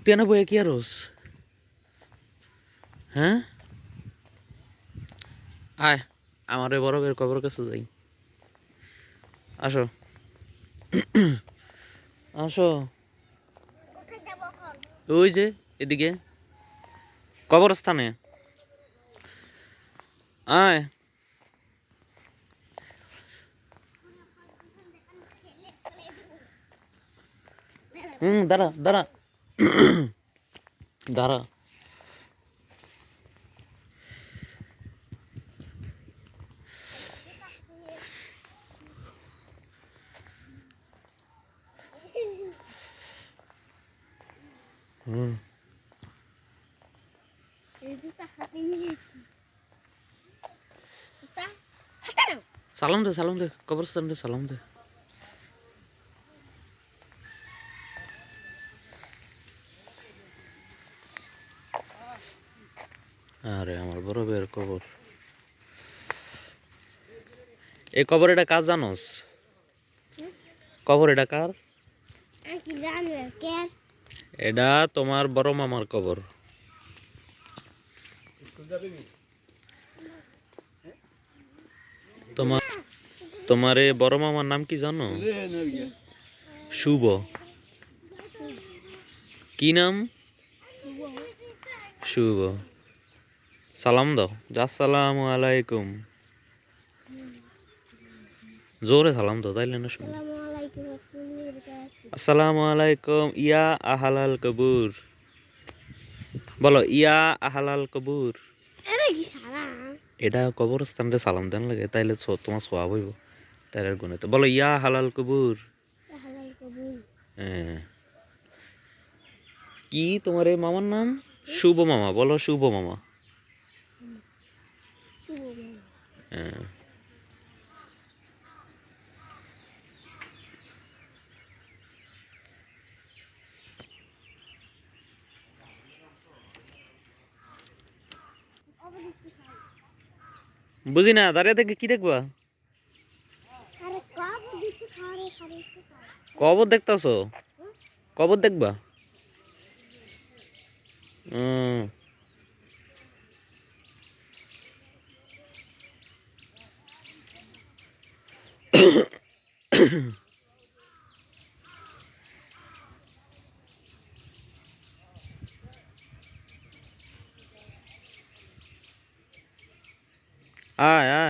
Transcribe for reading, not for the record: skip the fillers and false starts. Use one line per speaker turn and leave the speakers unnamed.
তুই না বইয়া কি আরস? হ্যাঁ, আয় আমার বড় বের কবর কাছে যাই। আসো আসো, ওই যে এদিকে কবরস্থানে আয়। দাঁড়া দাঁড়া দাঁড়া। সালাম দে, সালাম দে, কবরস্থান দে, সালাম দে। আরে আমার বড় বের কবর। এই কবর এটা কার জানোস? কবর এটা কার? এটা তোমার বড় মামার কবর। তোমার তোমার এই বড় মামার নাম কি জানো? শুভ। কি নাম? শুভ। সালাম দাও, আসসালামু আলাইকুম। জোরে সালাম দাও, তাইলে না শুনি। আসসালামু আলাইকুম ইয়া আহালাল কবুর। বলো ইয়া আহালাল কবুর। এটা কবরস্থানে সালাম দেন লাগে, তাইলে তোমার সোয়াব হইব। তাইলে গুনে তো বলো ইয়া হালাল কবুর। হ্যাঁ। কি তোমার এই মামার নাম? শুভ মামা, বলো শুভ মামা। হ্যাঁ। বুঝি না, দাঁড়িয়ে থেকে কি দেখবা? কবর দেখতাছো? কবর দেখবা? আয় আয়।